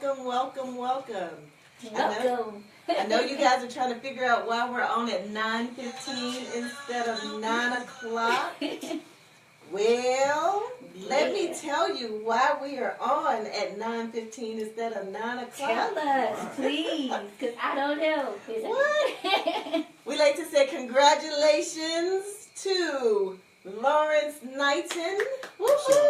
welcome, welcome, welcome. Welcome. I know you guys are trying to figure out why we're on at 9:15 instead of 9 o'clock. Well, let me tell you why we are on at 9:15 instead of 9 o'clock. Tell us, please, because I don't know. What? We like to say congratulations to Lawrence Knighton. Woo-hoo!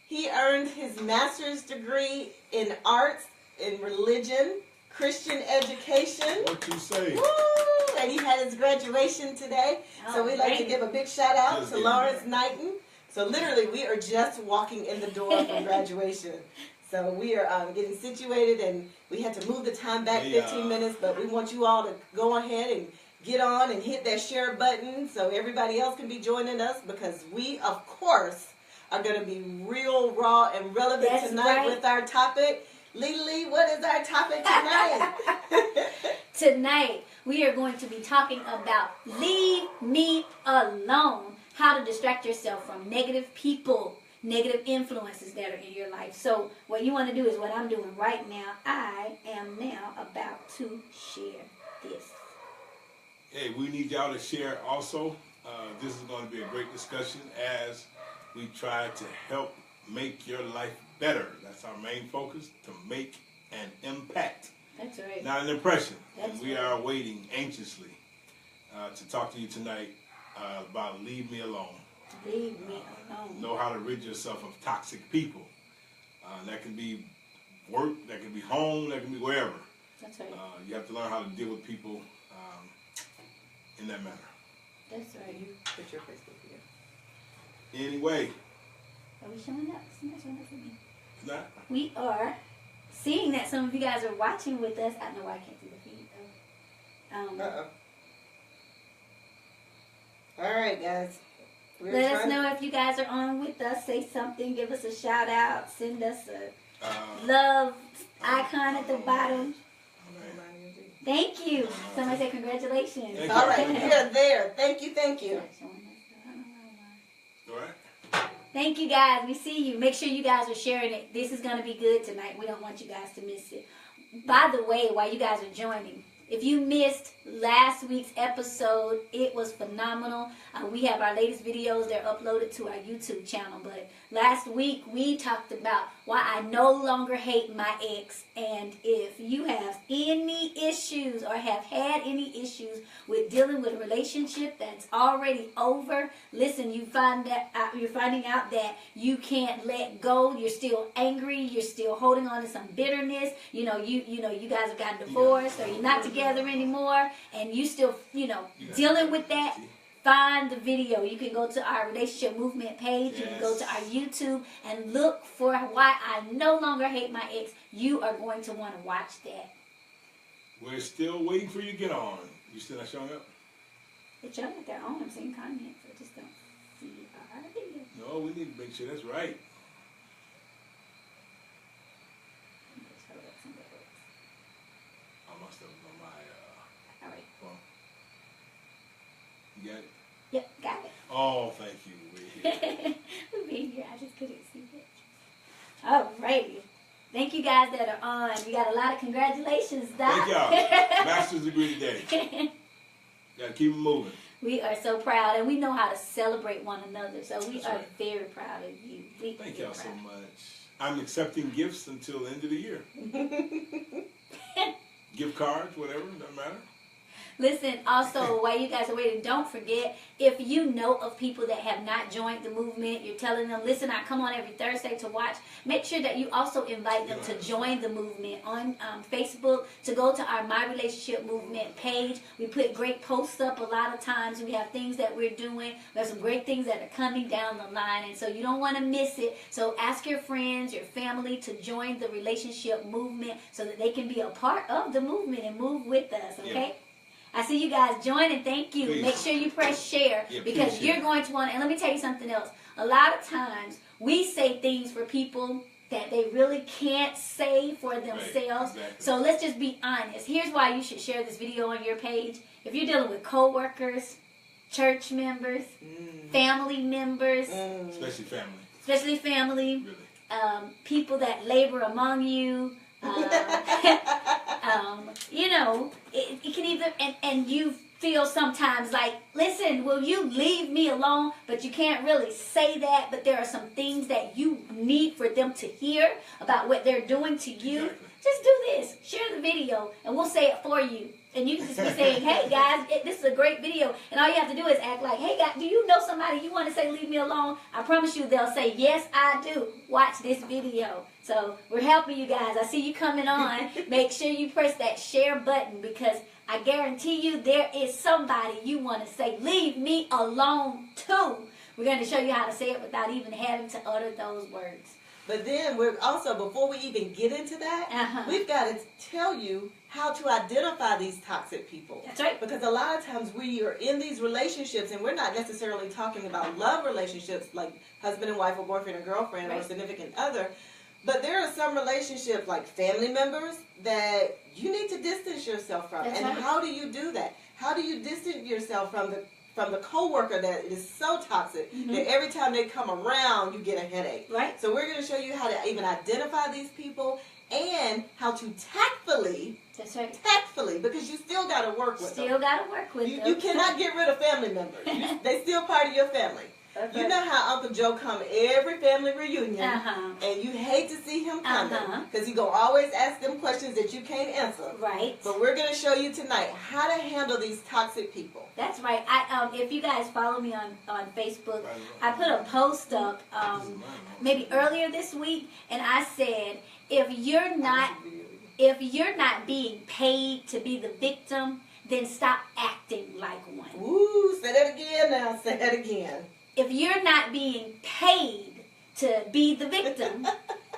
He earned his master's degree in arts, in religion, Christian education. What you say? Woo! And he had his graduation today. So we'd like to give a big shout out to Lawrence Knighton. So literally we are just walking in the door from graduation. So we are getting situated, and we had to move the time back 15 minutes, but we want you all to go ahead and get on and hit that share button so everybody else can be joining us, because we, of course, are going to be real, raw, and relevant tonight with our topic. Lee, what is our topic tonight? Tonight, we are going to be talking about leave me alone. How to distract yourself from negative people, negative influences that are in your life. So what you want to do is what I'm doing right now. I am now about to share this. Hey, we need y'all to share also. This is going to be a great discussion as we try to help make your life better. That's our main focus, to make an impact. That's right. Not an impression. That's and we are waiting anxiously to talk to you tonight about leave me alone. Leave me alone. Know how to rid yourself of toxic people. That can be work, that can be home, that can be wherever. That's right. You have to learn how to deal with people in that manner. That's right. You put your Facebook here. Anyway. Are we showing up? It's not showing up for me. It's not? We are. Seeing that some of you guys are watching with us. I don't know why I can't see the feed though. All right, guys. Let us know if you guys are on with us. Say something. Give us a shout out. Send us a love icon at the bottom. Thank you. Somebody said congratulations. All right, we are there. Thank you, thank you. All right. Thank you, guys. We see you. Make sure you guys are sharing it. This is going to be good tonight. We don't want you guys to miss it. By the way, while you guys are joining, if you missed last week's episode, it was phenomenal. We have our latest videos. They're uploaded to our YouTube channel. But last week, we talked about why I no longer hate my ex. And if you have any issues or have had any issues with dealing with a relationship that's already over, listen, you're finding out that you can't let go. You're still angry. You're still holding on to some bitterness. You guys have gotten divorced, or you're not together anymore, and you still, dealing with that. Find the video. You can go to our relationship movement page. You can go to our YouTube and look for why I no longer hate my ex. You are going to want to watch that. We're still waiting for you to get on. You still not showing up? They're showing up their own. I'm seeing comments. I just don't see our video. No, we need to make sure that's right. I must have on my all right. phone. You got it? Yep, got it. Oh, thank you. We're here. We're being here. I just couldn't see it. Alrighty. Thank you guys that are on. We got a lot of congratulations, Doc. Thank y'all. Master's degree today. Gotta keep it moving. We are so proud, and we know how to celebrate one another. So we are very proud of you. Thank y'all so much. I'm accepting gifts until the end of the year. Gift cards, whatever, doesn't matter. Listen, also, while you guys are waiting, don't forget, if you know of people that have not joined the movement, you're telling them, listen, I come on every Thursday to watch, make sure that you also invite them to join the movement on Facebook, to go to our My Relationship Movement page. We put great posts up a lot of times. We have things that we're doing. We have some great things that are coming down the line, and so you don't want to miss it. So ask your friends, your family to join the relationship movement so that they can be a part of the movement and move with us, okay? Yeah. I see you guys joining. Thank you. Please. Make sure you press share because you're going to want to. And let me tell you something else. A lot of times we say things for people that they really can't say for themselves. Right, exactly. So let's just be honest. Here's why you should share this video on your page. If you're dealing with coworkers, church members, family members. Especially family. Especially family. Really. people that labor among you. You know, it can either, and you feel sometimes like, listen, will you leave me alone? But you can't really say that, but there are some things that you need for them to hear about what they're doing to you. Exactly. Just do this. Share the video, and we'll say it for you. And you can just be saying, hey, guys, this is a great video. And all you have to do is act like, hey, guys, do you know somebody you want to say leave me alone? I promise you they'll say, yes, I do. Watch this video. So we're helping you guys. I see you coming on. Make sure you press that share button, because I guarantee you there is somebody you want to say, leave me alone too. We're going to show you how to say it without even having to utter those words. But then we're also, before we even get into that, we've got to tell you how to identify these toxic people. That's right. Because a lot of times we are in these relationships, and we're not necessarily talking about love relationships like husband and wife or boyfriend and girlfriend or significant other. But there are some relationships like family members that you need to distance yourself from. That's and right. how do you do that? How do you distance yourself from the coworker that is so toxic that every time they come around you get a headache? Right. So we're going to show you how to even identify these people and how to tactfully, That's right. because you still got to work with them. Still got to work with them. You cannot get rid of family members. They still part of your family. Okay. You know how Uncle Joe come every family reunion, and you hate to see him coming because he gonna always ask them questions that you can't answer. Right. But we're gonna show you tonight how to handle these toxic people. That's right. If you guys follow me on Facebook, I put a post up maybe earlier this week, and I said, if you're not being paid to be the victim, then stop acting like one. Ooh, say that again now. Say that again. If you're not being paid to be the victim,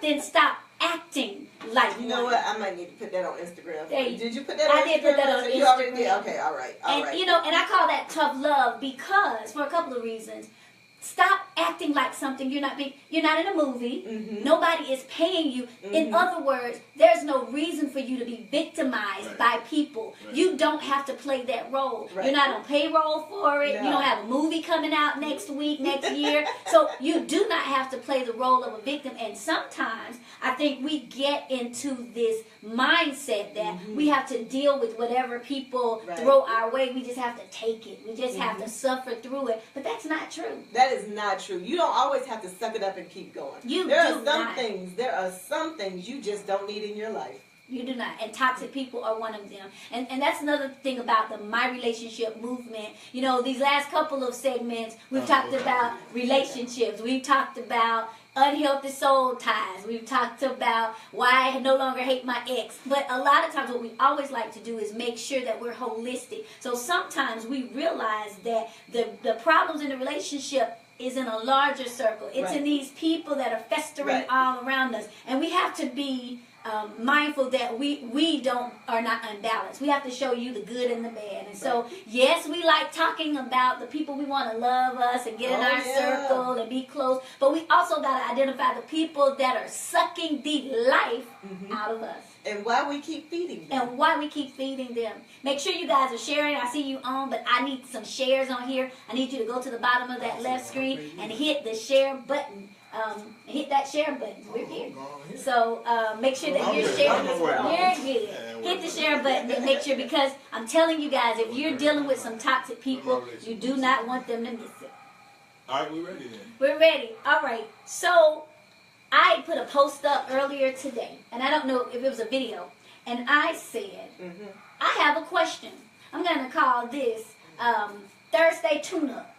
then stop acting like one. You know what? I might need to put that on Instagram. Did you put that on Instagram? I did put that on Instagram. You already did? Okay, all right. And you know, and I call that tough love because, for a couple of reasons. Stop acting like something you're not being. You're not in a movie. Nobody is paying you. In other words, there's no reason for you to be victimized by people. You don't have to play that role. You're not on payroll for it. You don't have a movie coming out next week, next year. So you do not have to play the role of a victim. And sometimes I think we get into this mindset that we have to deal with whatever people throw our way. We just have to take it. We just have to suffer through it. But that's not true. That is not true. You don't always have to suck it up and keep going. There are some things you just don't need in your life. You do not. And toxic people are one of them. And that's another thing about the My Relationship movement. You know, these last couple of segments, we've talked about relationships. We've talked about unhealthy soul ties. We've talked about why I no longer hate my ex. But a lot of times what we always like to do is make sure that we're holistic. So sometimes we realize that the problems in the relationship is in a larger circle. It's in these people that are festering all around us. And we have to be mindful that we are not unbalanced. We have to show you the good and the bad. And so, yes, we like talking about the people we want to love us and get in our circle and be close, but we also got to identify the people that are sucking the life out of us. And why we keep feeding them. Make sure you guys are sharing. I see you on, but I need some shares on here. I need you to go to the bottom of that left screen and hit the share button. Hit that share button. We're here. So make sure that you're sharing this. You're good. Hit the share button and make sure, because I'm telling you guys, if you're dealing with some toxic people, you do not want them to miss it. All right, we're ready then. We're ready. All right. So I put a post up earlier today, and I don't know if it was a video, and I said, I have a question. I'm going to call this Thursday Tune-Up.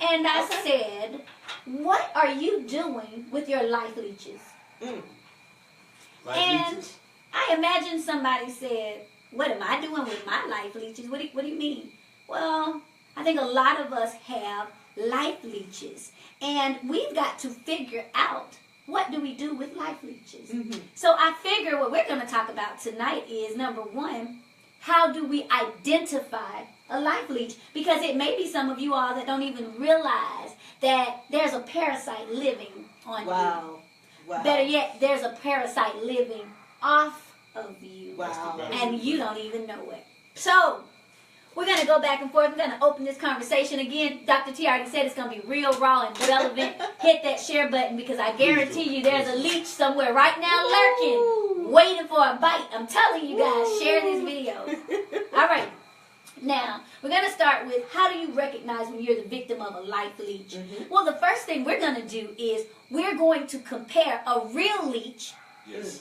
And I said, what are you doing with your life leeches? Life leeches? I imagine somebody said, what am I doing with my life leeches? What do you mean? Well, I think a lot of us have life leeches. And we've got to figure out, what do we do with life leeches? So I figure what we're going to talk about tonight is, number one, how do we identify a life leech? Because it may be some of you all that don't even realize that there's a parasite living on you. Wow. Better yet, there's a parasite living off of you. Wow. And you don't even know it. So, We're going to go back and forth. We're going to open this conversation again. Dr. T already said it's going to be real, raw, and relevant. Hit that share button because I guarantee you there's a leech somewhere right now lurking, waiting for a bite. I'm telling you guys, share this video. All right. Now, we're going to start with how do you recognize when you're the victim of a life leech? Well, the first thing we're going to do is we're going to compare a real leech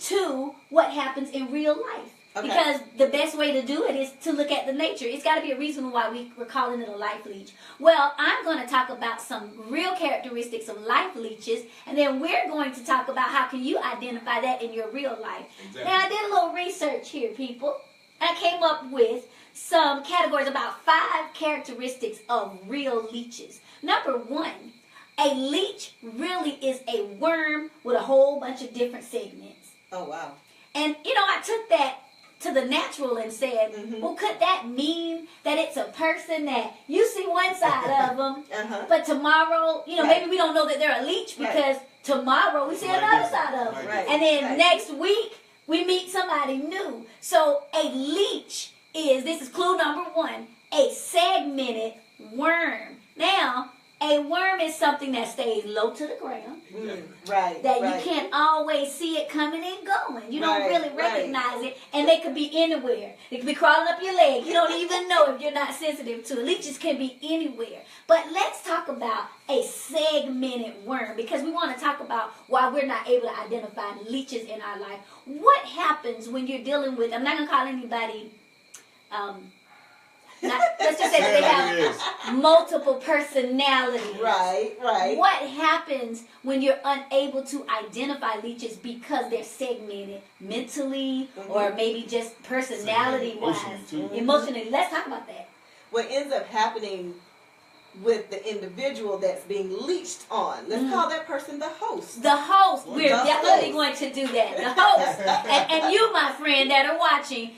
to what happens in real life. Okay. Because the best way to do it is to look at the nature. It's got to be a reason why we're calling it a life leech. Well, I'm going to talk about some real characteristics of life leeches, and then we're going to talk about how can you identify that in your real life. Exactly. Now, I did a little research here, people. I came up with some categories, about 5 characteristics of real leeches. Number 1, a leech really is a worm with a whole bunch of different segments. Oh, wow. And, I took that to the natural and said, well, could that mean that it's a person that you see one side of them, but tomorrow, maybe we don't know that they're a leech because tomorrow we see another side of them. Right. And then next week we meet somebody new. So a leech this is clue number 1, a segmented worm. Now, a worm is something that stays low to the ground. Right. That you can't always see it coming and going. You don't really recognize it. And they could be anywhere. They could be crawling up your leg. You don't even know if you're not sensitive to it. Leeches can be anywhere. But let's talk about a segmented worm because we want to talk about why we're not able to identify leeches in our life. What happens when you're dealing with, I'm not going to call anybody, let's just say that they have multiple personalities. Right. What happens when you're unable to identify leeches because they're segmented mentally or maybe just personality-wise? Emotionally. Let's talk about that. What ends up happening with the individual that's being leeched on, let's call that person the host. The host. We're definitely going to do that. The host. and you, my friend, that are watching,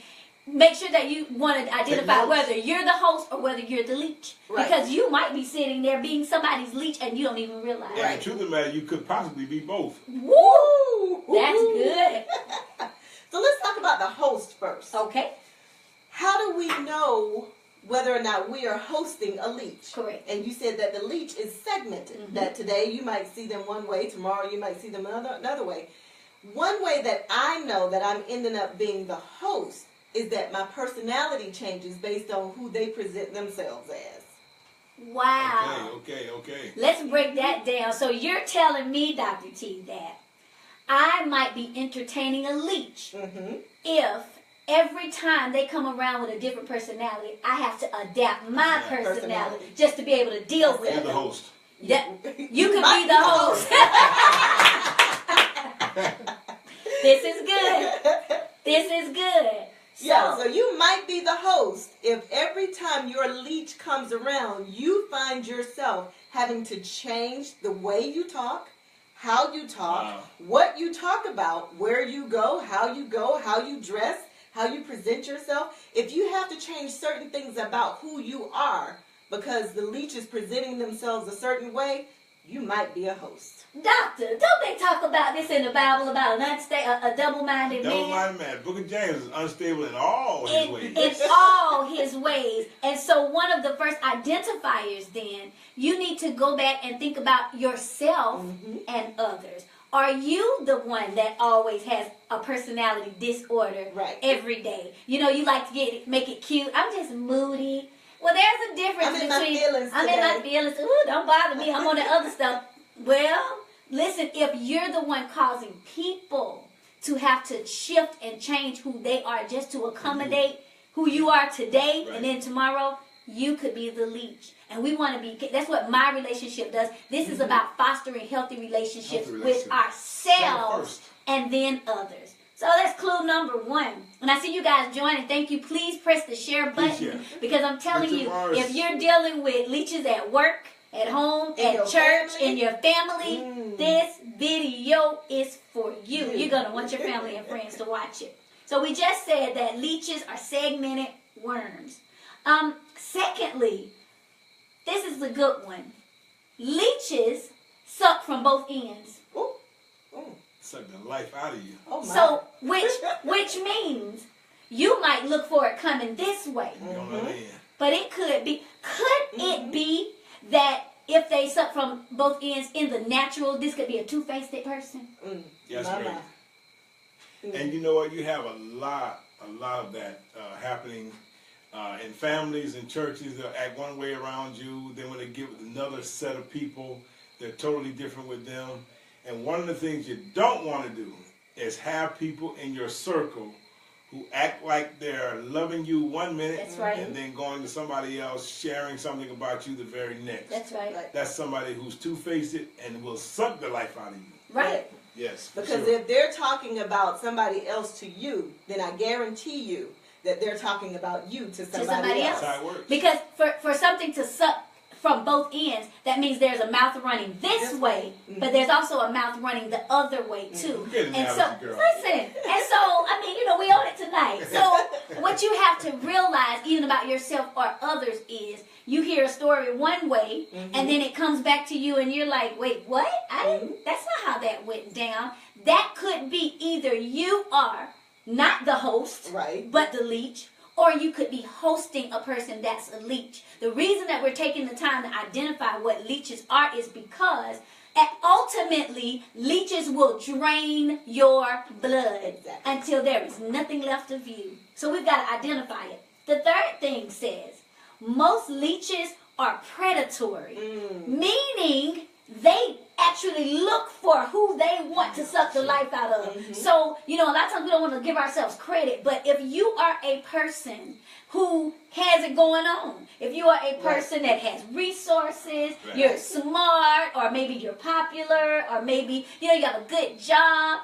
make sure that you want to identify whether you're the host or whether you're the leech. Right. Because you might be sitting there being somebody's leech and you don't even realize it. And the truth of the matter, you could possibly be both. Woo! That's good. So let's talk about the host first. Okay. How do we know whether or not we are hosting a leech? Correct. And you said that the leech is segmented. That today you might see them one way, tomorrow you might see them another way. One way that I know that I'm ending up being the host is that my personality changes based on who they present themselves as. Wow. Okay. Let's break that down. So you're telling me, Dr. T, that I might be entertaining a leech if every time they come around with a different personality, I have to adapt my personality just to be able to deal with it. You're the host. You could be the host. This is good. This is good. So you might be the host if every time your leech comes around, you find yourself having to change the way you talk, how you talk, what you talk about, where you go, how you dress, how you present yourself. If you have to change certain things about who you are because the leech is presenting themselves a certain way, you might be a host. Doctor, don't they talk about this in the Bible about a double-minded man? Double-minded man. Book of James is unstable in all his ways. In all his ways. And so one of the first identifiers then, you need to go back and think about yourself and others. Are you the one that always has a personality disorder every day? You like to make it cute. I'm just moody. Well, there's a difference between I'm in my feelings. Ooh, don't bother me. I'm on the other stuff. Well, listen, if you're the one causing people to have to shift and change who they are just to accommodate who you are today and then tomorrow, you could be the leech. And we want to be, that's what my relationship does. This is about fostering healthy relationships with ourselves and then others. So that's clue number 1. And I see you guys joining. Thank you. Please press the share button because I'm telling you, if you're dealing with leeches at work, at home, at church, in your family, this video is for you. You're going to want your family and friends to watch it. So we just said that leeches are segmented worms. Secondly, this is the good one. Leeches suck from both ends. Suck the life out of you. Oh my. So, which means you might look for it coming this way. But it could be. Could it be that if they suck from both ends in the natural, this could be a two-faced person? Yes, right. And you know what? You have a lot of that happening in families and churches. They'll act one way around you. Then when they get with another set of people, they're totally different with them. And one of the things you don't want to do is have people in your circle who act like they're loving you one minute, That's right, and then going to somebody else sharing something about you the very next. That's right. That's somebody who's two-faced and will suck the life out of you. Right. Yes. Because if they're talking about somebody else to you, then I guarantee you that they're talking about you to somebody else. That's how it works. Because for something to suck from both ends, that means there's a mouth running this way, but there's also a mouth running the other way too. And so, listen, and so, I mean, you know, we own it tonight. So what you have to realize, even about yourself or others, is you hear a story one way, and then it comes back to you, and you're like, wait, what? That's not how that went down. That could be either you are not the host, right, but the leech, or you could be hosting a person that's a leech. The reason that we're taking the time to identify what leeches are is because ultimately leeches will drain your blood until there is nothing left of you. So we've got to identify it. The third thing says most leeches are predatory, meaning they actually look for who they want to suck the life out of. So, you know, a lot of times we don't want to give ourselves credit, but if you are a person who has it going on, if you are a person that has resources, you're smart, or maybe you're popular, or maybe, you know, you have a good job,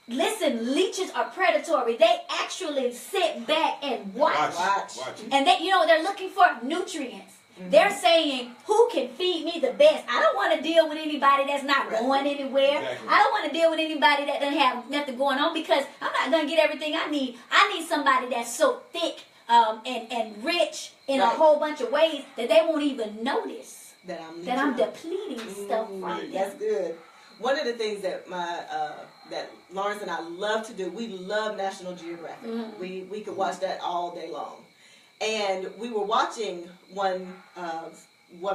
listen, leeches are predatory. They actually sit back and watch. And they, you know, they're looking for nutrients. They're saying, who can feed me the best? I don't want to deal with anybody that's not going anywhere. I don't want to deal with anybody that doesn't have nothing going on, because I'm not going to get everything I need. I need somebody that's so thick and rich in a whole bunch of ways that they won't even notice that I'm depleting stuff from them. That's good. One of the things that that Lawrence and I love to do, we love National Geographic. We could watch that all day long. And we were watching one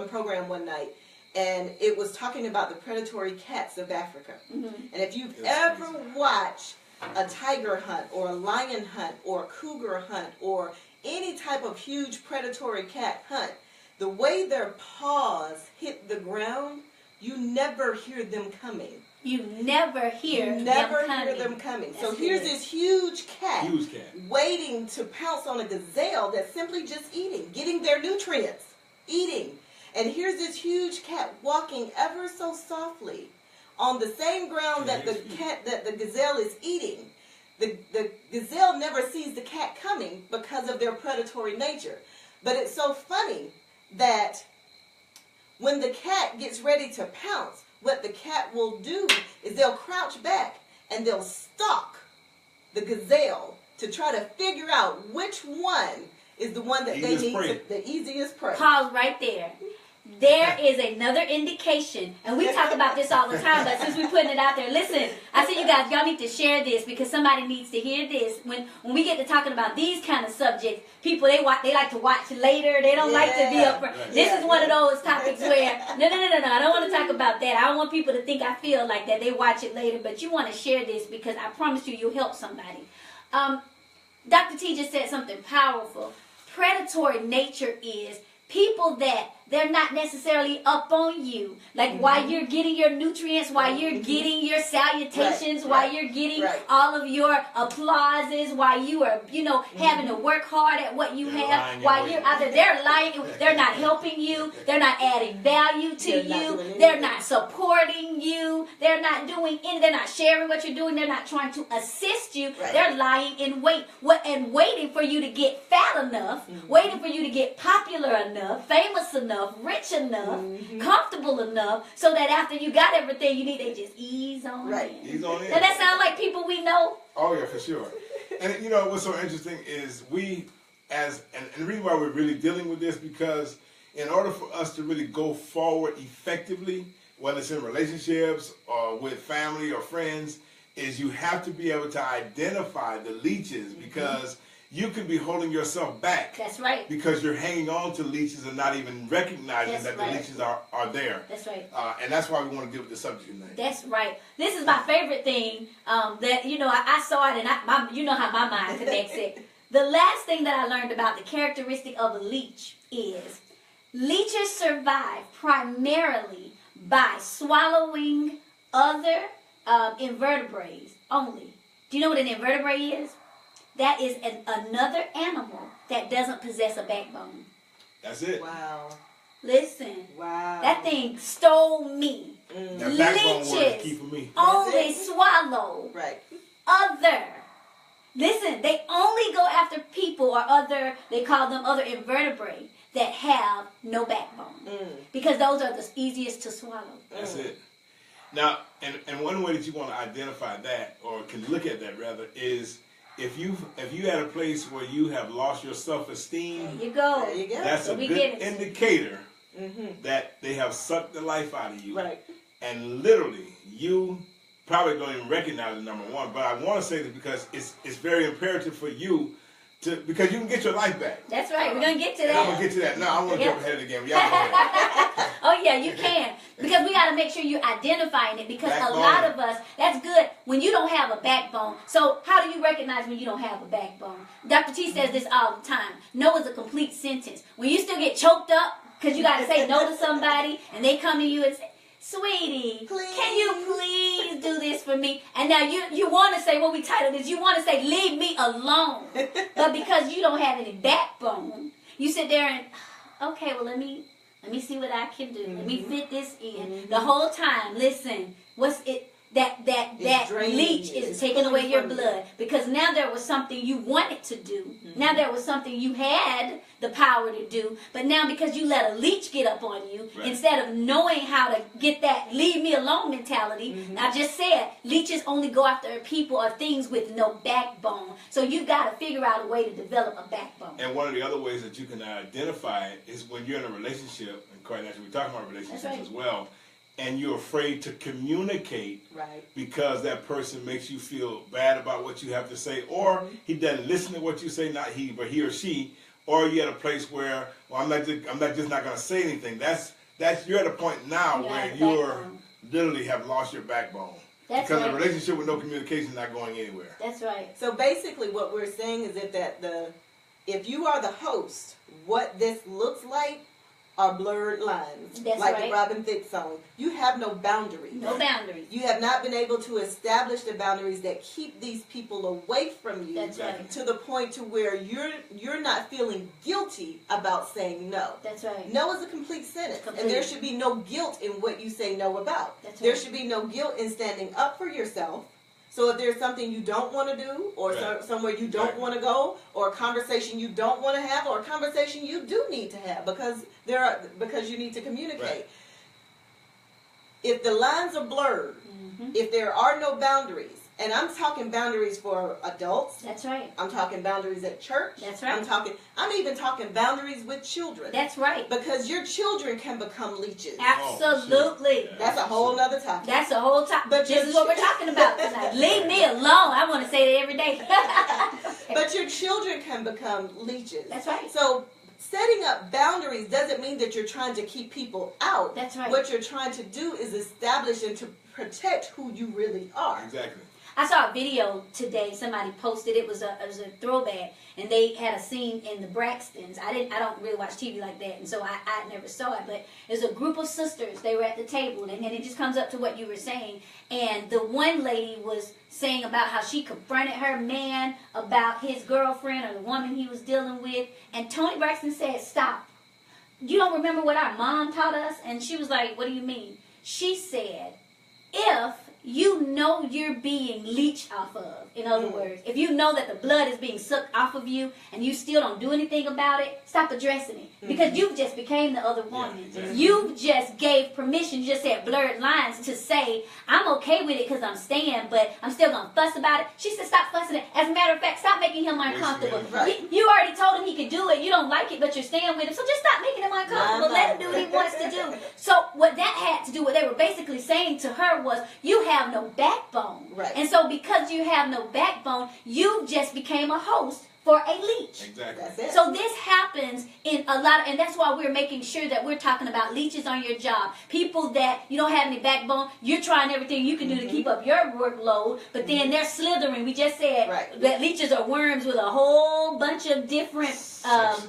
program one night, and it was talking about the predatory cats of Africa. And if you've ever watched a tiger hunt or a lion hunt or a cougar hunt or any type of huge predatory cat hunt, the way their paws hit the ground, you never hear them coming. You never hear them coming. So here's this huge cat waiting to pounce on a gazelle that's simply just eating, getting their nutrients, eating. And here's this huge cat walking ever so softly on the same ground that the gazelle is eating. The gazelle never sees the cat coming because of their predatory nature. But it's so funny that when the cat gets ready to pounce, what the cat will do is they'll crouch back and they'll stalk the gazelle to try to figure out which one is the one that they need, the easiest prey. Pause right there. There is another indication, and we talk about this all the time, but since we're putting it out there, listen, I said, you guys, y'all need to share this because somebody needs to hear this. When we get to talking about these kind of subjects, people, they like to watch later. They don't like to be up front. This is one of those topics where, no, I don't want to talk about that. I don't want people to think I feel like that. They watch it later, but you want to share this because I promise you'll help somebody. Dr. T just said something powerful. Predatory nature is people that they're not necessarily up on you. Like while you're getting your nutrients, while you're getting your salutations, while you're getting all of your applauses, while you are, having to work hard at what you have, while you're out there, they're lying, they're not helping you, they're not adding value to you, they're not supporting you, they're not doing anything, they're not sharing what you're doing, they're not trying to assist you, they're lying in wait, and waiting for you to get fat enough, waiting for you to get popular enough, famous enough, rich enough, comfortable enough, so that after you got everything you need, they just ease on in. Ease on in. Does that sound like people we know? Oh yeah, for sure. And what's so interesting is and the reason why we're really dealing with this, because in order for us to really go forward effectively, whether it's in relationships or with family or friends, is you have to be able to identify the leeches, because you could be holding yourself back. That's right. Because you're hanging on to leeches and not even recognizing That's that right. the leeches are there. That's right. And that's why we want to deal with the subject tonight. That's right. This is my favorite thing. That I saw it, and you know how my mind connects it. The last thing that I learned about the characteristic of a leech is leeches survive primarily by swallowing other invertebrates only. Do you know what an invertebrate is? That is another animal that doesn't possess a backbone. That's it. Wow. Listen. Wow. That thing stole me. That backbone word is Leeches key for me. only swallow Right. other. Listen, they only go after people or they call them other invertebrates that have no backbone. Because those are the easiest to swallow. That's it. Now, and one way that you want to identify that, or can look at that rather, is if you at a place where you have lost your self-esteem, There you go. There you go. that's So a we good get it. indicator that they have sucked the life out of you. Right. And literally, you probably don't even recognize it, number one. But I want to say this because it's very imperative for you because you can get your life back. That's right. We're going to get to And I'm that. going to get to that. No, I want to Yeah. jump ahead again. Y'all go ahead. Oh, yeah, you can. Because we got to make sure you're identifying it. Because Backbone. a lot of us, that's good when you don't have a backbone. So how do you recognize when you don't have a backbone? Dr. T says this all the time. No is a complete sentence. When you still get choked up because you got to say no to somebody and they come to you and say, sweetie, Please. can you please do this for me? And now you want to say, what we titled is, you want to say, leave me alone. But because you don't have any backbone, you sit there and, okay, well, let me see what I can do. Let me fit this in. The whole time, listen, that draining leech you. is It's taking away pulling your from you. blood. Because now there was something you wanted to do. Now there was something you had the power to do. But now because you let a leech get up on you, Right. instead of knowing how to get that leave me alone mentality, I just said, leeches only go after people or things with no backbone. So you got to figure out a way to develop a backbone. And one of the other ways that you can identify it is when you're in a relationship, and quite naturally we're talking about relationships That's right. as well, and you're afraid to communicate Right. because that person makes you feel bad about what you have to say, or he doesn't listen to what you say, not he, but he or she, or you're at a place where, well, I'm not just not going to say anything. That's you're at a point now You where have you're backbone. literally have lost your backbone. That's because right. a relationship with no communication is not going anywhere. That's right. So basically what we're saying is that if you are the host, what this looks like are blurred lines. That's like right. the Robin Thicke song. You have no boundaries. No boundaries. You have not been able to establish the boundaries that keep these people away from you. That's right. To the point to where you're not feeling guilty about saying no. That's right. No is a complete sentence. Complete. And there should be no guilt in what you say no about. That's There right. should be no guilt in standing up for yourself. So if there's something you don't want to do, or Right. somewhere you don't Right. want to go, or a conversation you don't want to have, or a conversation you do need to have because you need to communicate. Right. If the lines are blurred, if there are no boundaries, and I'm talking boundaries for adults, That's right. I'm talking boundaries at church. That's right. I'm even talking boundaries with children. That's right. Because your children can become leeches. Absolutely. Oh, That's a whole nother topic. That's a whole topic. But This your is what we're talking about tonight. Leave me alone. I want to say that every day. But your children can become leeches. That's right. So setting up boundaries doesn't mean that you're trying to keep people out. That's right. What you're trying to do is establish and to protect who you really are. Exactly. I saw a video today. Somebody posted it was a throwback, and they had a scene in the Braxtons. I don't really watch TV like that, and so I never saw it. But there's a group of sisters. They were at the table, and it just comes up to what you were saying. And the one lady was saying about how she confronted her man about his girlfriend or the woman he was dealing with, and Toni Braxton said, "Stop. You don't remember what our mom taught us?" And she was like, "What do you mean?" She said, "If you know you're being leached off of, in other words, if you know that the blood is being sucked off of you and you still don't do anything about it, stop addressing it. Because you've just became the other woman. exactly. You just gave permission, you just said blurred lines to say, I'm okay with it because I'm staying, but I'm still going to fuss about it. She said, stop fussing it. As a matter of fact, stop making him uncomfortable. Right. You already told him he could do it. You don't like it, but you're staying with him. So just stop making him uncomfortable. Let him do what he wants to do. So what that had to do, what they were basically saying to her was, you have no backbone. Right. And so because you have no backbone, you just became a host for a leech. Exactly. That's it. So this happens in a lot, and that's why we're making sure that we're talking about leeches on your job. People that you don't have any backbone, you're trying everything you can do to keep up your workload, but then they're slithering. We just said that leeches are worms with a whole bunch of different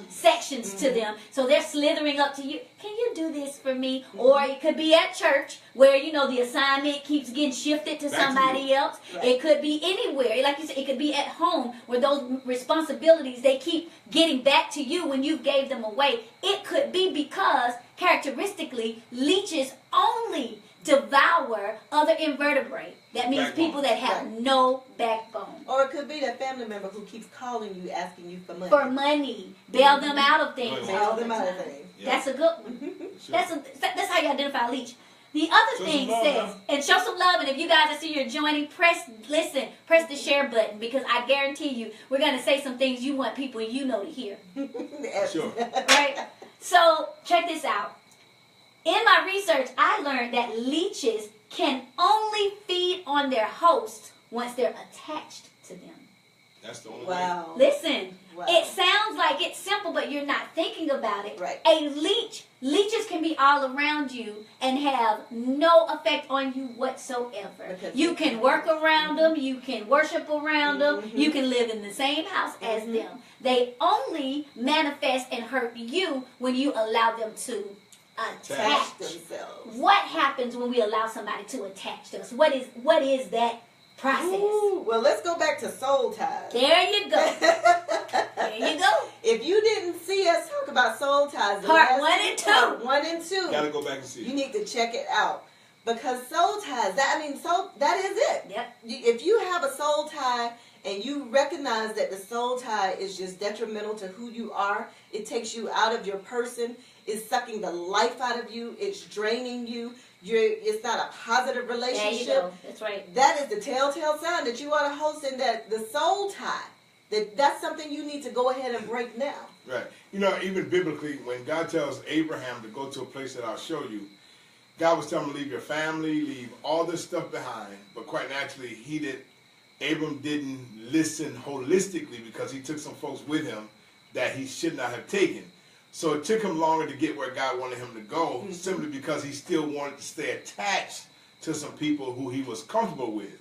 sections to them. So they're slithering up to you. Can you do this for me? Or it could be at church where, you know, the assignment keeps getting shifted to somebody else. Right. It could be anywhere. Like you said, it could be at home where those responsibilities, they keep getting back to you when you gave them away. It could be because, characteristically, leeches only devour other invertebrate. That means people that have no backbone. Or it could be that family member who keeps calling you, asking you for money. For money. Bail them out of things. Bail them out of things. Yep. That's a good one. That's how you identify a leech. The other thing says, and show some love, and if you guys see you're joining, press the share button, because I guarantee you, we're going to say some things you want people you know to hear. Sure. Right? So, check this out. In my research, I learned that leeches can only feed on their host once they're attached to them. That's the only way. Listen, it sounds like it's simple, but you're not thinking about it. Right. Leeches can be all around you and have no effect on you whatsoever. Because you can work around them, you can worship around them, you can live in the same house as them. They only manifest and hurt you when you allow them to attach themselves. What happens when we allow somebody to attach to us? What is that process? Ooh, well, let's go back to soul ties. There you go. There you go. If you didn't see us talk about soul ties, part 1 and 2. Part 1 and 2. Gotta go back and see. You need to check it out. Because soul ties, that is it. Yep. If you have a soul tie and you recognize that the soul tie is just detrimental to who you are, it takes you out of your person, it's sucking the life out of you, it's draining you, it's not a positive relationship. There you go. That's right. That is the telltale sign that you are hosting that the soul tie. That's something you need to go ahead and break now. Right. You know, even biblically, when God tells Abraham to go to a place that I'll show you, God was telling him to leave your family, leave all this stuff behind. But quite naturally, Abram didn't listen holistically because he took some folks with him that he should not have taken. So it took him longer to get where God wanted him to go, simply because he still wanted to stay attached to some people who he was comfortable with.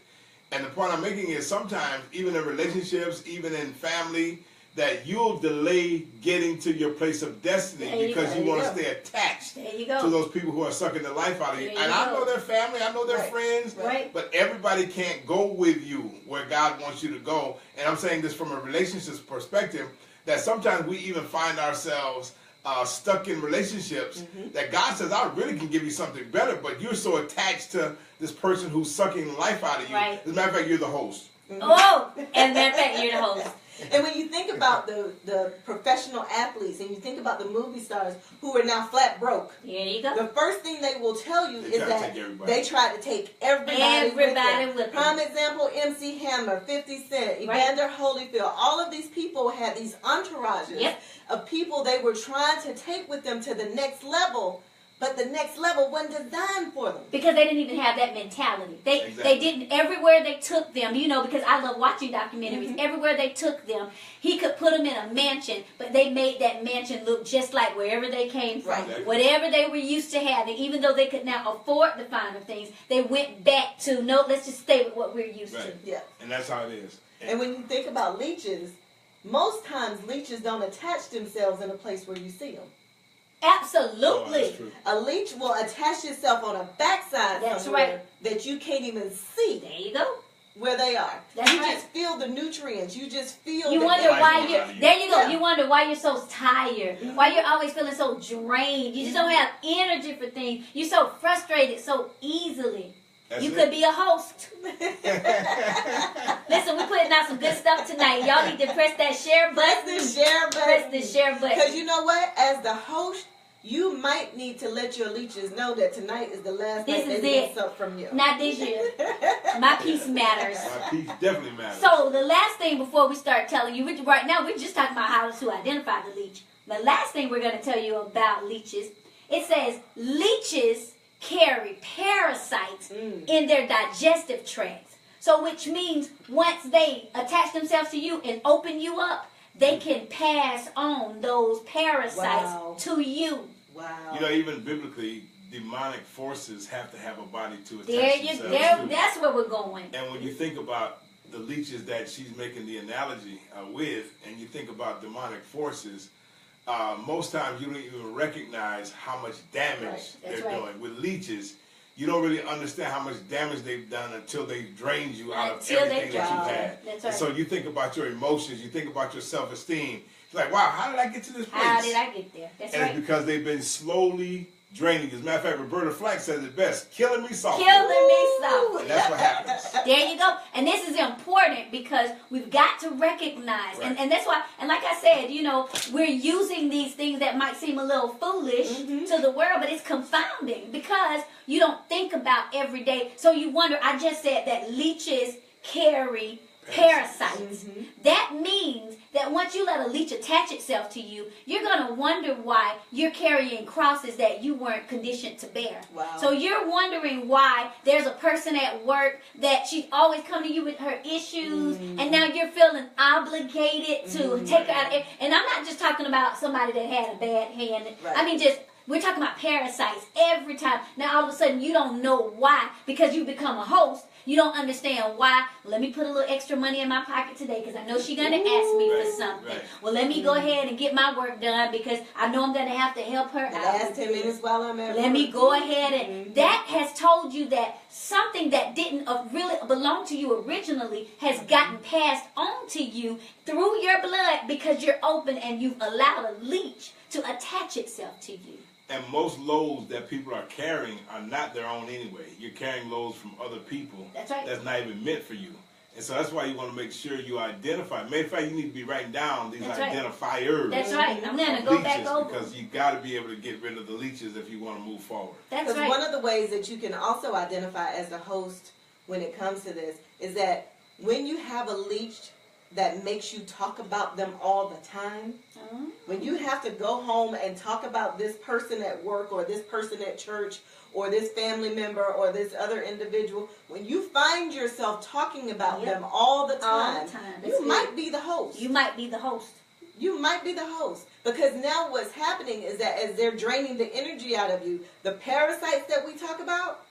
And the point I'm making is sometimes, even in relationships, even in family, that you'll delay getting to your place of destiny because you want to stay attached to those people who are sucking the life out of you. And I know their family, I know their friends, but everybody can't go with you where God wants you to go. And I'm saying this from a relationships perspective, that sometimes we even find ourselves stuck in relationships that God says, I really can give you something better, but you're so attached to this person who's sucking life out of you. As a matter of fact, you're the host. Oh, as a matter of fact, you're the host. And when you think about the professional athletes and you think about the movie stars who are now flat broke, here you go. The first thing they will tell you is that they tried to take everybody with them. Prime example, MC Hammer, 50 Cent, Evander Holyfield. All of these people had these entourages of people they were trying to take with them to the next level. But the next level wasn't designed for them. Because they didn't even have that mentality. They didn't, everywhere they took them, you know, because I love watching documentaries, everywhere they took them, he could put them in a mansion, but they made that mansion look just like wherever they came from. Whatever they were used to having, even though they could now afford the finer things, they went back to, no, let's just stay with what we're used to. Yeah. And that's how it is. And when you think about leeches, most times leeches don't attach themselves in a place where you see them. Absolutely. A leech will attach itself on a backside somewhere that you can't even see. There you go. Where they are. That's you just feel the nutrients. You just feel you wonder why you're there you go. You wonder why you're so tired. Why you're always feeling so drained. You just don't have energy for things. You're so frustrated so easily. You could be a host. Listen, we're putting out some good stuff tonight. Y'all need to press that share button. Press the share button. Press the share button. Because you know what? As the host, you might need to let your leeches know that tonight is the last night they get up from you. Not this year. My peace matters. My peace definitely matters. So the last thing before we start telling you, right now we're just talking about how to identify the leech. The last thing we're going to tell you about leeches, it says leeches carry parasites in their digestive tracts. So which means once they attach themselves to you and open you up, they can pass on those parasites to you. Wow. You know, even biblically, demonic forces have to have a body to attach themselves to. That's where we're going. And when you think about the leeches that she's making the analogy with, and you think about demonic forces, most times you don't even recognize how much damage they're doing. With leeches, you don't really understand how much damage they've done until they've drained you out of everything that you've had. That's right. And so you think about your emotions, you think about your self-esteem. It's like, wow, how did I get to this place? How did I get there? That's right. And it's because they've been slowly draining. As a matter of fact, Roberta Flack says it best, killing me softly. Killing me softly. And that's what happens. There you go. And this is important because we've got to recognize. Right. And that's why, and like I said, you know, we're using these things that might seem a little foolish to the world, but it's confounding because you don't think about every day. So you wonder, I just said that leeches carry parasites. That means that once you let a leech attach itself to you, you're going to wonder why you're carrying crosses that you weren't conditioned to bear. Wow. So you're wondering why there's a person at work that she's always come to you with her issues, and now you're feeling obligated to take her out of it. And I'm not just talking about somebody that had a bad hand. Right. I mean, we're talking about parasites every time. Now, all of a sudden, you don't know why because you become a host. You don't understand why. Let me put a little extra money in my pocket today because I know she's going to ask me for something. Right. Well, let me go ahead and get my work done because I know I'm going to have to help her The out. last 10 minutes while I'm at Let me go ahead and that has told you that something that didn't really belong to you originally has gotten passed on to you through your blood because you're open and you've allowed a leech to attach itself to you. And most loads that people are carrying are not their own anyway. You're carrying loads from other people. That's right. That's not even meant for you. And so that's why you want to make sure you identify. Matter of fact, you need to be writing down these identifiers. That's right. I'm going to go back over. Because you got to be able to get rid of the leeches if you want to move forward. That's right. One of the ways that you can also identify as a host when it comes to this is that when you have a leech that makes you talk about them all the time, when you have to go home and talk about this person at work or this person at church or this family member or this other individual, when you find yourself talking about them all the time, you might be the host. You might be the host. You might be the host. Because now what's happening is that as they're draining the energy out of you, the parasites that we talk about,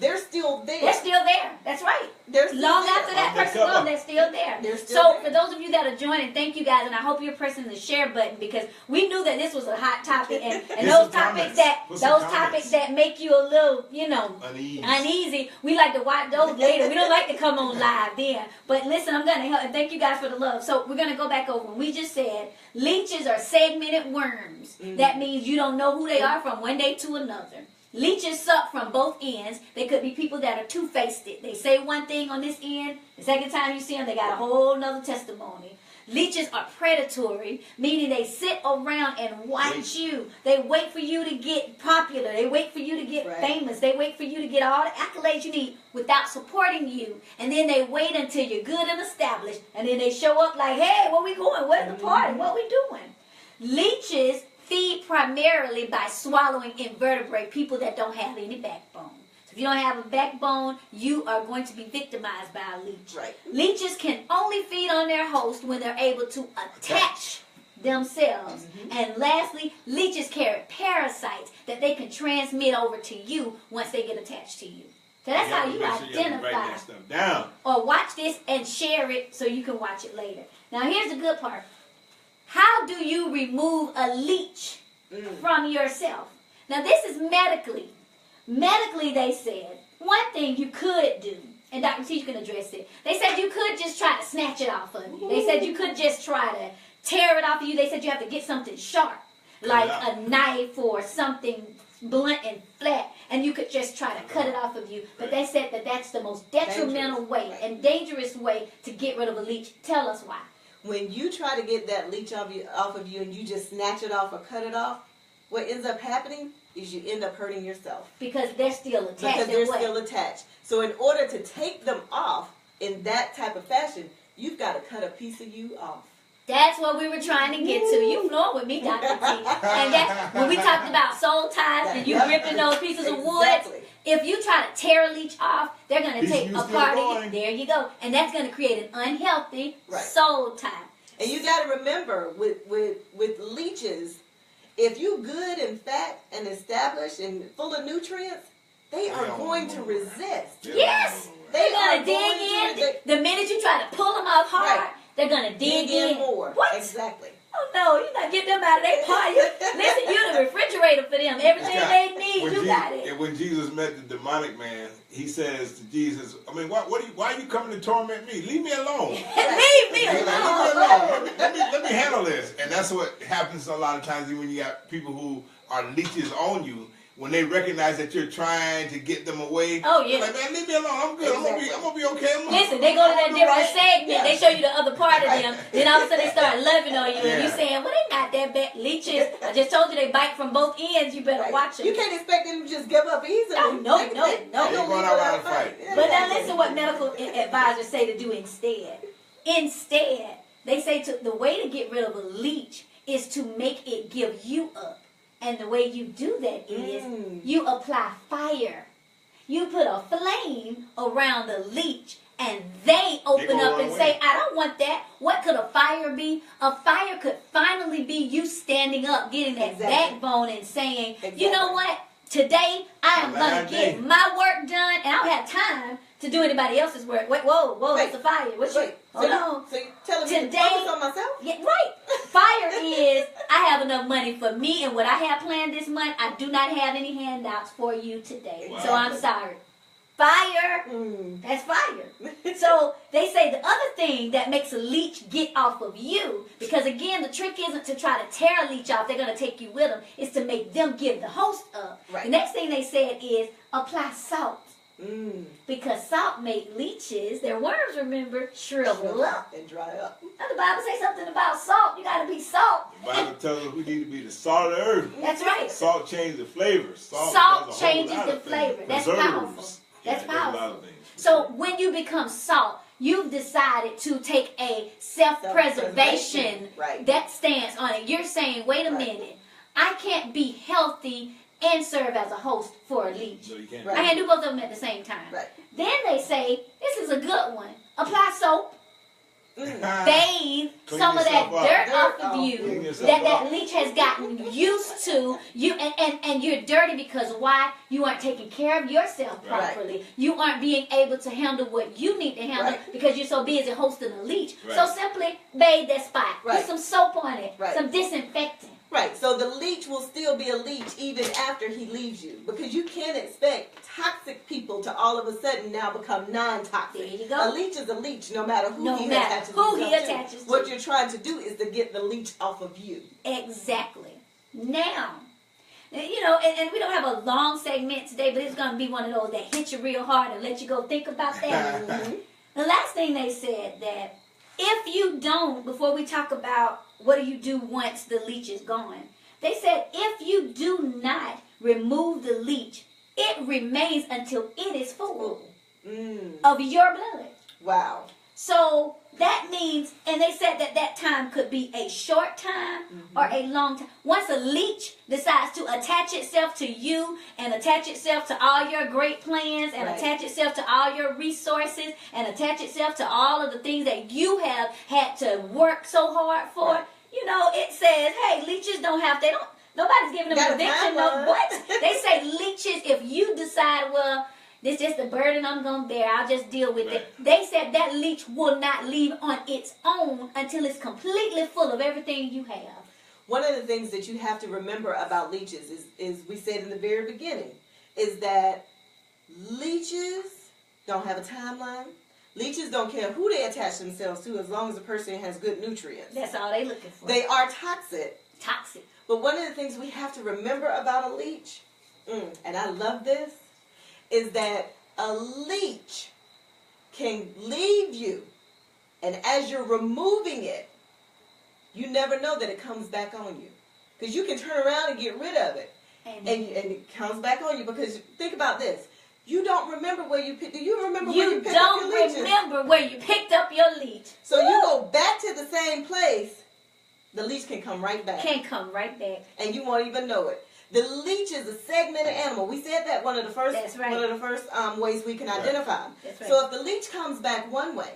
they're still there. They're still there. That's right. They're still Long there. after that person's gone, they're still there. They're still there. For those of you that are joining, thank you guys, and I hope you're pressing the share button because we knew that this was a hot topic, and those topics that make you a little, uneasy. We like to watch those later. We don't like to come on live then. But listen, I'm gonna help, and thank you guys for the love. So we're gonna go back over. We just said leeches are segmented worms. That means you don't know who they are from one day to another. Leeches suck from both ends. They could be people that are two-faced. They say one thing on this end. The second time you see them, they got a whole nother testimony. Leeches are predatory, meaning they sit around and watch you. They wait for you to get popular. They wait for you to get famous. They wait for you to get all the accolades you need without supporting you. And then they wait until you're good and established. And then they show up like, hey, where we going? Where's the party? What we doing? Leeches feed primarily by swallowing invertebrate, people that don't have any backbone. So if you don't have a backbone, you are going to be victimized by a leech. Right. Leeches can only feed on their host when they're able to attach themselves. And lastly, leeches carry parasites that they can transmit over to you once they get attached to you. So that's how you identify. Write that stuff down. Or watch this and share it so you can watch it later. Now here's the good part. How do you remove a leech from yourself? Now this is medically. Medically, they said, one thing you could do, and Dr. T can address it, they said you could just try to snatch it off of you. They said you could just try to tear it off of you. They said you have to get something sharp, like a knife or something blunt and flat, and you could just try to cut it off of you. But they said that that's the most detrimental way and dangerous way to get rid of a leech. Tell us why. When you try to get that leech off of you and you just snatch it off or cut it off, what ends up happening is you end up hurting yourself. Because they're still attached. Because they're still attached. So in order to take them off in that type of fashion, you've got to cut a piece of you off. That's what we were trying to get to. You know it with me, Dr. T. And that's when we talked about soul ties and you ripping those pieces of wood. If you try to tear a leech off, they're going to take a part of it. There you go. And that's going to create an unhealthy soul tie. And you got to remember, with leeches, if you good and fat and established and full of nutrients, they are going to resist. Yes. They're going to dig in. The minute you try to pull them off hard, they're going to dig in more. What? Exactly. Oh, no. You're not getting them out of their party. Listen, you're the refrigerator for them. Everything they need, you got it. And when Jesus met the demonic man, he says to Jesus, I mean, why are you coming to torment me? Leave me alone. Leave me alone. Let me handle this. And that's what happens a lot of times when you got people who are leeches on you. When they recognize that you're trying to get them away, oh yeah, like, man, leave me alone. I'm good. Exactly. I'm gonna be okay. Listen, they go to that different segment. They show you the other part of them. Then all of a sudden they start loving on you, and you saying, "Well, they not that bad." Leeches. I just told you they bite from both ends. You better watch them. You can't expect them to just give up easily. No. They're going out to fight. But now listen, what medical advisors say to do instead. Instead, they say the way to get rid of a leech is to make it give you up. And the way you do that is you apply fire. You put a flame around the leech and they open up and say, I don't want that. What could a fire be? A fire could finally be you standing up, getting that backbone and saying, you know what? Today I am going to get my work done and I don't have time to do anybody else's work. Wait, whoa, that's a fire. Hold on. So you telling me to focus on myself? Yeah, right. Fire is, I have enough money for me and what I have planned this month. I do not have any handouts for you today. Wow. So I'm sorry. Fire, that's fire. So they say the other thing that makes a leech get off of you, because again, the trick isn't to try to tear a leech off. They're going to take you with them. It's to make them give the host up. Right. The next thing they said is apply salt. Because salt made leeches, their worms, remember, shrivel up and dry up. Now the Bible says something about salt. You got to be salt. The Bible tells us we need to be the salt of the earth. That's right. Salt changes the flavor. Salt changes the flavor. That's powerful. That's powerful. So when you become salt, you've decided to take a self-preservation that stance on it. You're saying, wait a minute, I can't be healthy and serve as a host for a leech. No, you can't. I can't do both of them at the same time. Then they say, this is a good one. Apply soap. Bathe some of that dirt off of you that leech has gotten used to. And you're dirty because why? You aren't taking care of yourself properly. You aren't being able to handle what you need to handle because you're so busy hosting a leech. So simply bathe that spot. Put some soap on it. Some disinfectant. Right, so the leech will still be a leech even after he leaves you, because you can't expect toxic people to all of a sudden now become non-toxic. There you go. A leech is a leech, no matter who he attaches to. What you're trying to do is to get the leech off of you. Exactly. Now, you know, and we don't have a long segment today, but it's going to be one of those that hit you real hard and let you go think about that. The last thing they said that if you don't, before we talk about what do you do once the leech is gone, they said if you do not remove the leech, it remains until it is full of your blood. Wow. So that means, and they said that time could be a short time or a long time. Once a leech decides to attach itself to you and attach itself to all your great plans and attach itself to all your resources and attach itself to all of the things that you have had to work so hard for, you know, it says, hey, leeches nobody's giving them eviction. No, what? They say leeches, if you decide, well, this is the burden I'm going to bear, I'll just deal with it. They said that leech will not leave on its own until it's completely full of everything you have. One of the things that you have to remember about leeches is we said in the very beginning, is that leeches don't have a timeline. Leeches don't care who they attach themselves to as long as the person has good nutrients. That's all they're looking for. They are toxic. Toxic. But one of the things we have to remember about a leech, and I love this, is that a leech can leave you, and as you're removing it, you never know that it comes back on you. Because you can turn around and get rid of it, and it comes back on you. Because think about this. You don't remember where you picked. Do you remember where you picked up your leeches? You don't remember where you picked up your leech. So you go back to the same place, the leech can come right back. Can come right back. And you won't even know it. The leech is a segmented animal. We said that one of the first ways we can identify them. That's right. So if the leech comes back one way,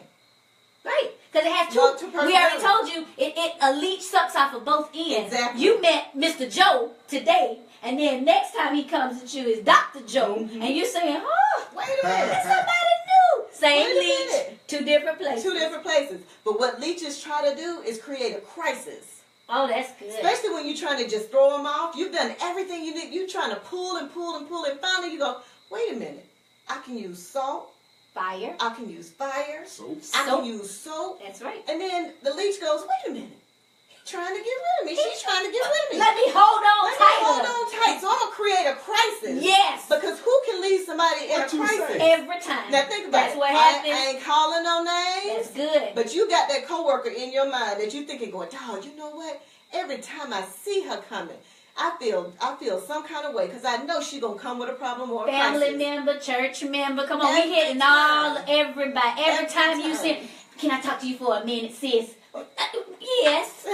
Right. Because it has Well, two. two We already personalities. told you, a leech sucks off of both ends. Exactly. You met Mr. Joe today, and then next time he comes at you is Dr. Joe, and you're saying, oh, Wait a minute. that's somebody new. Same Wait a leech, minute. 2 different places. 2 different places. But what leeches try to do is create a crisis. Oh, that's good. Especially when you're trying to just throw them off. You've done everything you need. You're trying to pull and pull and pull, and finally you go, wait a minute. I can use salt. Fire. I can use fire. Soap. I can use soap. That's right. And then the leech goes, wait a minute. He's trying to get rid of me. She's trying to get rid of me. Let me hold on Let me tighter. hold on tight. So I'm going to create a crisis. Yes. Because who can leave somebody in a What you crisis? say? Every time. Now think about That's it. what happens. I ain't calling no names. That's good. But you got that coworker in your mind that you thinking going, dog, you know what? Every time I see her coming, I feel some kind of way because I know she's gonna come with a problem or a Family crisis. member, church member. Come on, Every we hitting time. everybody. Every time you time. say, can I talk to you for a minute, sis? Yes.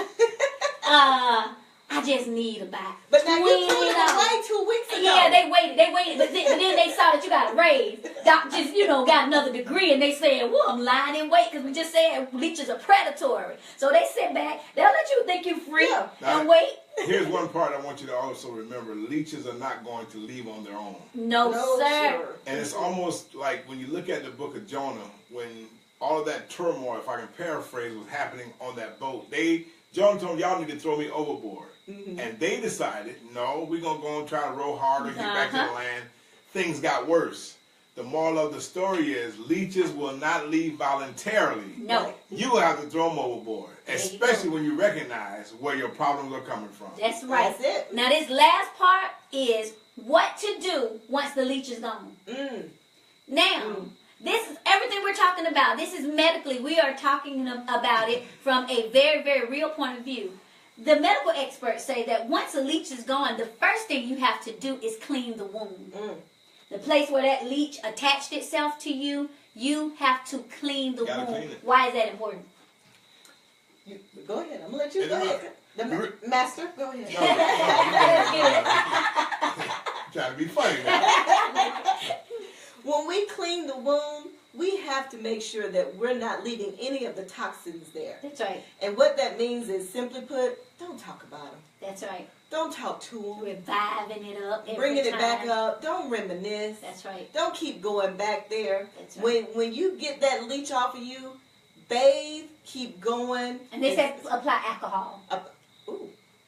I just need about But now you told $20. them away 2 weeks ago. Yeah, they waited, but then they saw that you got a raise. Doc just, got another degree, and they said, well, I'm lying in wait, because we just said leeches are predatory. So they sit back, they'll let you think you're free, Yeah. and wait. Here's one part I want you to also remember. Leeches are not going to leave on their own. No, sir. And it's almost like when you look at the book of Jonah, when all of that turmoil, if I can paraphrase, was happening on that boat, Jonah told them, y'all need to throw me overboard. Mm-hmm. And they decided, no, we're going to go and try to row harder, get back to Uh-huh. the land. Things got worse. The moral of the story is leeches will not leave voluntarily. No. You will have to throw them overboard, There you especially go. when you recognize where your problems are coming from. That's right. That's it. Now, this last part is what to do once the leech is gone. Now, this is everything we're talking about. This is medically. We are talking about it from a very, very real point of view. The medical experts say that once a leech is gone, the first thing you have to do is clean the wound. The place where that leech attached itself to you, you have to clean the Gotta wound. clean it. Why is that important? Go ahead. I'm going to let you It's go not- ahead. The master, go ahead. Trying to be funny now. When we clean the wound, we have to make sure that we're not leaving any of the toxins there. That's right. And what that means is, simply put, don't talk about them. That's right. Don't talk to them. Reviving it up every Bringing it time. back up. Don't reminisce. That's right. Don't keep going back there. That's right. When you get that leech off of you, bathe, keep going. And they say apply alcohol.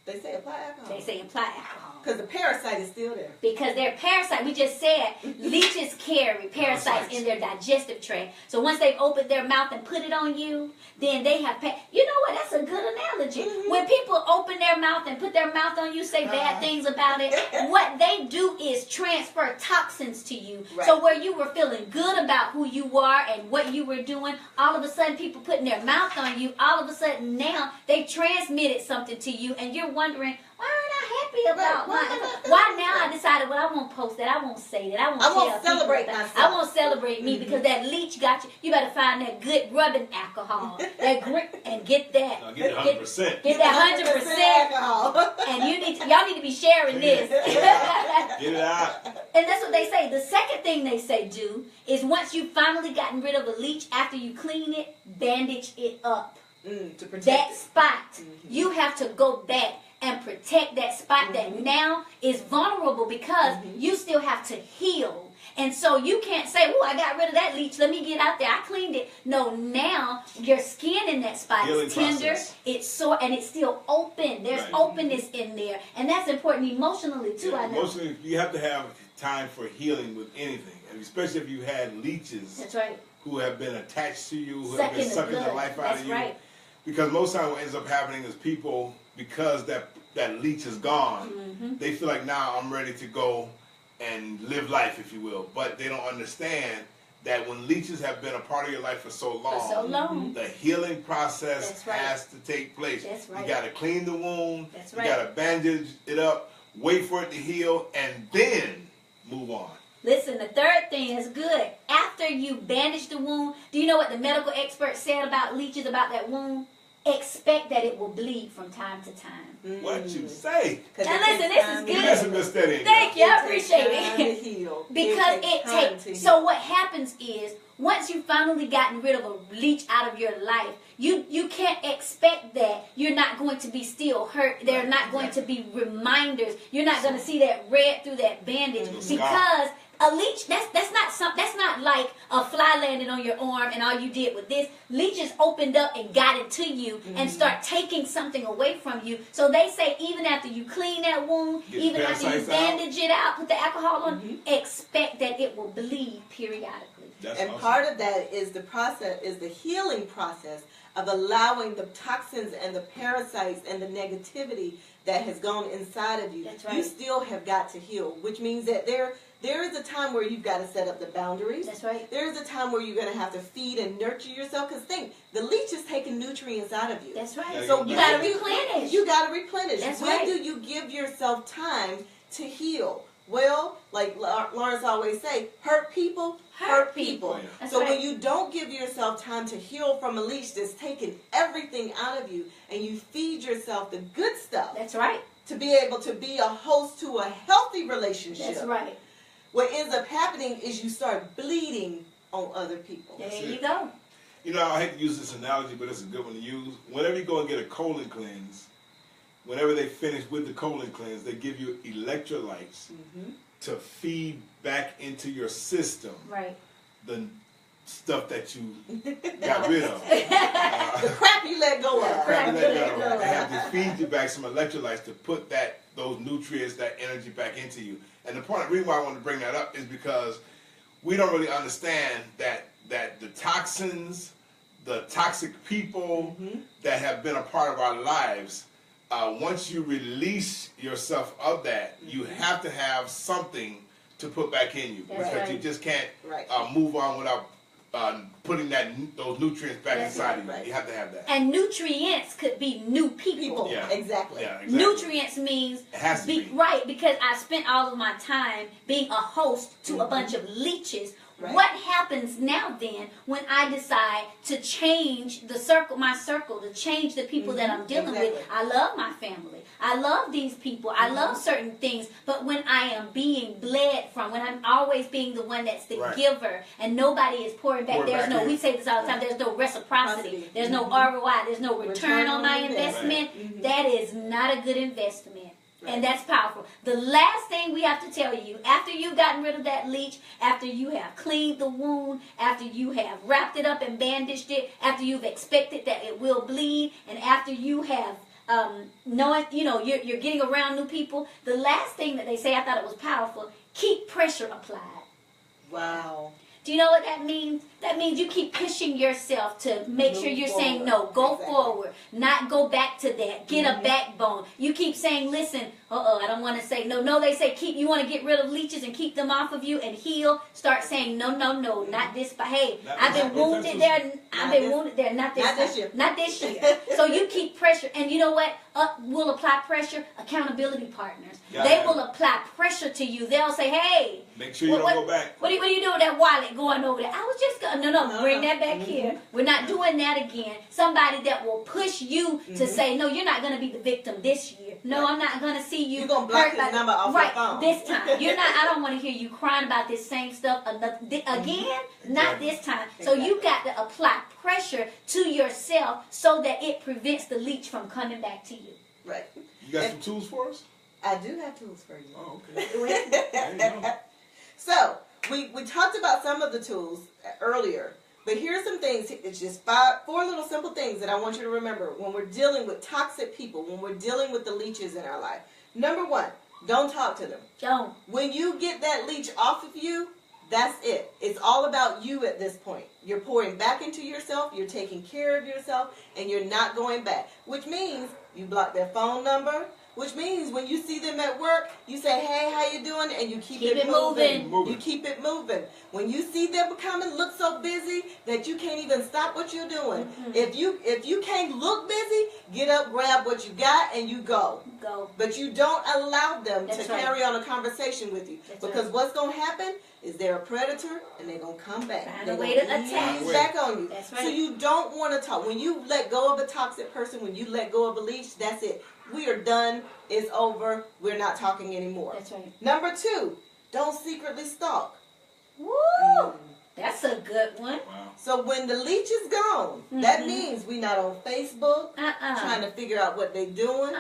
They say apply alcohol. They say apply alcohol. Because the parasite is still there. Because they're parasites. We just said leeches carry parasites in their digestive tract. So once they've opened their mouth and put it on you, then they have... You know what? That's a good analogy. When people open their mouth and put their mouth on you, say bad things about it, what they do is transfer toxins to you. Right. So where you were feeling good about who you are and what you were doing, all of a sudden people putting their mouth on you, all of a sudden now they transmitted something to you and you're wondering, why aren't I happy about why now I decided, well, I won't post that, I won't say that, I won't celebrate people myself. I won't celebrate me because that leech got you. You better find that good rubbing alcohol, that grip, and get that. Now get 100%. Get that 100%. alcohol. And y'all need to be sharing this. Get it out. And that's what they say. The second thing they say do is once you've finally gotten rid of a leech, after you clean it, bandage it up. To protect That it. spot, you have to go back and protect that spot that now is vulnerable because you still have to heal. And so you can't say, oh, I got rid of that leech. Let me get out there. I cleaned it. No, now your skin in that spot Healing is tender. process. It's sore, and it's still open. There's Right. openness in there. And that's important emotionally, too, I know. Emotionally, you have to have time for healing with anything, and especially if you had leeches That's right. who have been attached to you, who have Sucking been the sucking the blood. life out That's of you. right. Because most times what ends up happening is people, because that leech is gone, they feel like now I'm ready to go and live life, if you will. But they don't understand that when leeches have been a part of your life for so long, the healing process That's right. has to take place. That's right. You got to clean the wound. That's You right. got to bandage it up, wait for it to heal, and then move on. Listen, the third thing is good. After you bandage the wound, do you know what the medical experts said about leeches, about that wound? expect that it will bleed from time to time. What you say? Now listen, this is good. Listen, Miss Steady. Thank you, I appreciate Time it. to heal. Because it takes. So what happens is, once you've finally gotten rid of a leech out of your life, you can't expect that you're not going to be still hurt. There are not going to be reminders. You're not going to see that red through that bandage because a leech, that's not like a fly landed on your arm and all you did with this. Leeches opened up and got into you and start taking something away from you. So they say even after you clean that wound, even after you bandage it out, put the alcohol on, expect that it will bleed periodically. And part of that is the process, is the healing process of allowing the toxins and the parasites and the negativity that has gone inside of you. That's right. You still have got to heal, which means that there is a time where you've got to set up the boundaries. That's right. There is a time where you're going to have to feed and nurture yourself. Because think, the leech is taking nutrients out of you. That's right. So you got to replenish. You got to replenish. That's when right. do you give yourself time to heal? Well, like Lawrence always say, hurt people, hurt people. That's So right. when you don't give yourself time to heal from a leech that's taking everything out of you, and you feed yourself the good stuff, That's right. to be able to be a host to a healthy relationship. That's right. What ends up happening is you start bleeding on other people. There you go. You know, I hate to use this analogy, but it's a good one to use. Whenever you go and get a colon cleanse, whenever they finish with the colon cleanse, they give you electrolytes to feed back into your system Right. the stuff that you got rid of. The crap you let go of. They have to feed you back some electrolytes to put those nutrients, that energy back into you. And the reason why I wanted to bring that up is because we don't really understand that the toxins, the toxic people that have been a part of our lives, once you release yourself of that, you have to have something to put back in you. That's because right. you just can't Right. move on without putting those nutrients back That's inside of you. right. You have to have that. And nutrients could be new people. Yeah. Exactly. Yeah, exactly. Nutrients means It has to be. right, because I spent all of my time being a host to a bunch of leeches. Right. What happens now then when I decide to change my circle, to change the people that I'm dealing with? Exactly. I love my family. I love these people. I love certain things. But when I am being bled from, when I'm always being the one that's the Right. giver and nobody is pouring back, Pouring there's back no, in. we say this all the time, there's no reciprocity. There's no ROI. There's no return on my investment. That is not a good investment. And that's powerful. The last thing we have to tell you, after you've gotten rid of that leech, after you have cleaned the wound, after you have wrapped it up and bandaged it, after you've expected that it will bleed, and after you have knowing, you're getting around new people, the last thing that they say, I thought it was powerful, keep pressure applied. Wow. Do you know what that means? That means you keep pushing yourself to make sure you're saying no. Go forward. Not go back to that. Get a backbone. You keep saying, listen, I don't want to say no. No, they say you want to get rid of leeches and keep them off of you and heal. Start saying no, not this. But hey, I've been wounded there. I've been wounded there. Not this year. Not this year. So you keep pressure. And you know what? Will apply pressure. Accountability partners. They will apply pressure to you. They'll say, hey. Make sure you don't go back. What do you do with that wallet going over there? I was just going, no, bring that back here. We're not doing that again. Somebody that will push you to say, no, you're not going to be the victim this year. No, I'm not going to see you. You're going to block his number off your phone. This time. You're not, I don't want to hear you crying about this same stuff again. Not this time. So you got to apply pressure to yourself so that it prevents the leech from coming back to you. Right. You got some tools for us? I do have tools for you. Oh, okay. There you go. So, we talked about some of the tools earlier, but here's some things. It's just 4 little simple things that I want you to remember when we're dealing with toxic people, when we're dealing with the leeches in our life. Number 1, don't talk to them. Don't. When you get that leech off of you, that's it. It's all about you at this point. You're pouring back into yourself, you're taking care of yourself, and you're not going back, which means you block their phone number, which means when you see them at work, you say, hey, how you doing? And you keep it moving. You keep it moving. When you see them coming, look so busy that you can't even stop what you're doing. Mm-hmm. If you can't look busy, get up, grab what you got, and you go. But you don't allow them to carry on a conversation with you. Because what's going to happen is they're a predator, and they're going to come back. Find a way to attack. Back on you. That's right. So you don't want to talk. When you let go of a toxic person, when you let go of a leech, that's it. We are done. It's over. We're not talking anymore. That's right. Number 2, don't secretly stalk. Woo! That's a good one. Wow. So when the leech is gone, that means we're not on Facebook trying to figure out what they're doing.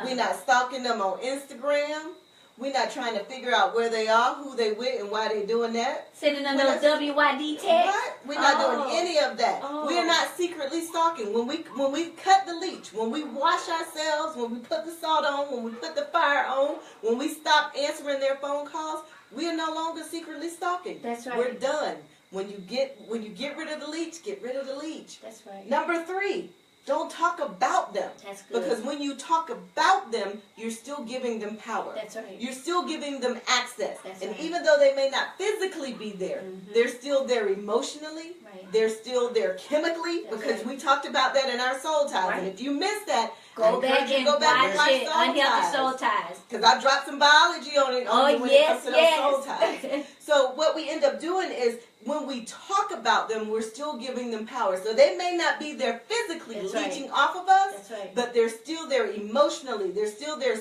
We're not stalking them on Instagram. We're not trying to figure out where they are, who they with, and why they doing that. Sending them those WYD texts. What? We're not doing any of that. We're not secretly stalking. When we cut the leech, when we wash ourselves, when we put the salt on, when we put the fire on, when we stop answering their phone calls, we are no longer secretly stalking. That's right. We're done. When you get rid of the leech, get rid of the leech. That's right. Number 3, don't talk about them. That's good. Because when you talk about them, you're still giving them power. That's right. You're still giving them access. That's and right. even though they may not physically be there, they're still there emotionally. Right. They're still there chemically. That's because right. we talked about that in our soul ties. Right. And if you missed that, go back and watch it. Unhealthy ties. soul ties. Because I dropped some biology on it when it comes to those soul ties. So what we end up doing is when we talk about them, we're still giving them power. So they may not be there physically leeching off of us, but they're still there emotionally. They're still there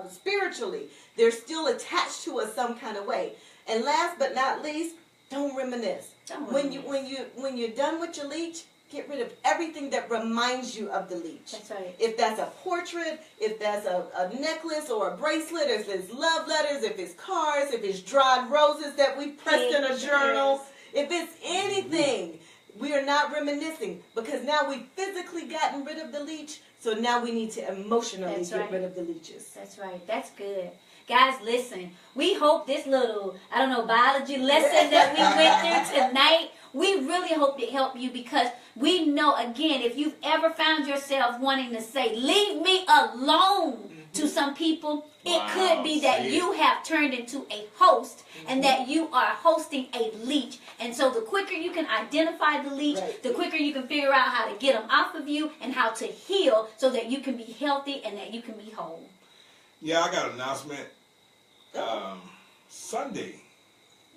spiritually. They're still attached to us some kind of way. And last but not least, don't reminisce. When you're done with your leech, get rid of everything that reminds you of the leech. That's right. If that's a portrait, if that's a necklace or a bracelet, if it's love letters, if it's cards, if it's dried roses that we pressed in a journal, if it's anything, we are not reminiscing because now we've physically gotten rid of the leech, so now we need to emotionally get rid of the leeches. That's right. That's good. Guys, listen, we hope this little, biology lesson that we went through tonight, we really hope it helped you because we know, again, if you've ever found yourself wanting to say, leave me alone to some people, it could be that you have turned into a host and that you are hosting a leech. And so the quicker you can identify the leech, the quicker you can figure out how to get them off of you and how to heal so that you can be healthy and that you can be whole. Yeah, I got an announcement. Sunday.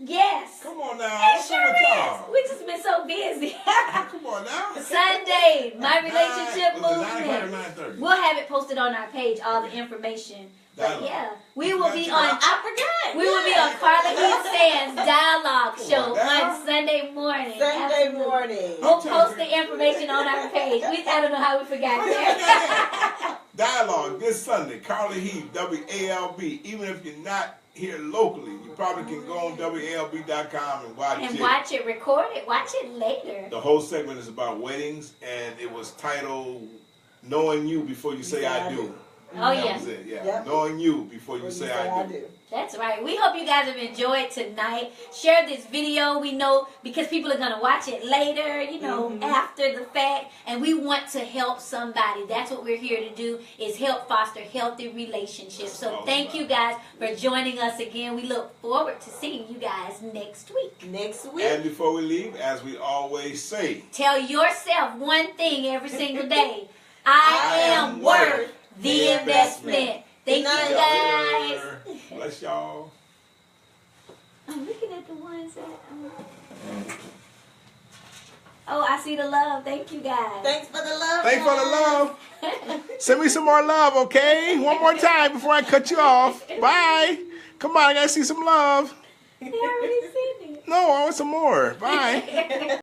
Yes. Come on now. It sure is. We just been so busy. Come on now. Sunday, my relationship movement. 9:30. We'll have it posted on our page, all the information. But yeah, we will be on. I forgot. We will be on Carla Heath Sands Dialogue Show on Sunday morning. Sunday morning. We'll post the information on our page. I don't know how we forgot that. Dialogue this Sunday, Carla Heath, WALB. Even if you're not here locally, you probably can go on WALB.com and watch it. And watch it, record it, watch it later. The whole segment is about weddings, and it was titled "Knowing You Before You Say I Do." Oh, that yeah. was it, yeah. Yep. Knowing you before you say I do. That's right. We hope you guys have enjoyed tonight. Share this video. We know because people are going to watch it later, after the fact. And we want to help somebody. That's what we're here to do, is help foster healthy relationships. So thank you guys for joining us again. We look forward to seeing you guys next week. And before we leave, as we always say, tell yourself one thing every single day. I am worth the investment. Thank you, guys. Bless y'all. I'm looking at the ones that. Oh, I see the love. Thank you, guys. Thanks for the love. Thanks for the love. Send me some more love, okay? One more time before I cut you off. Bye. Come on, I gotta see some love. They already seen it. No, I want some more. Bye.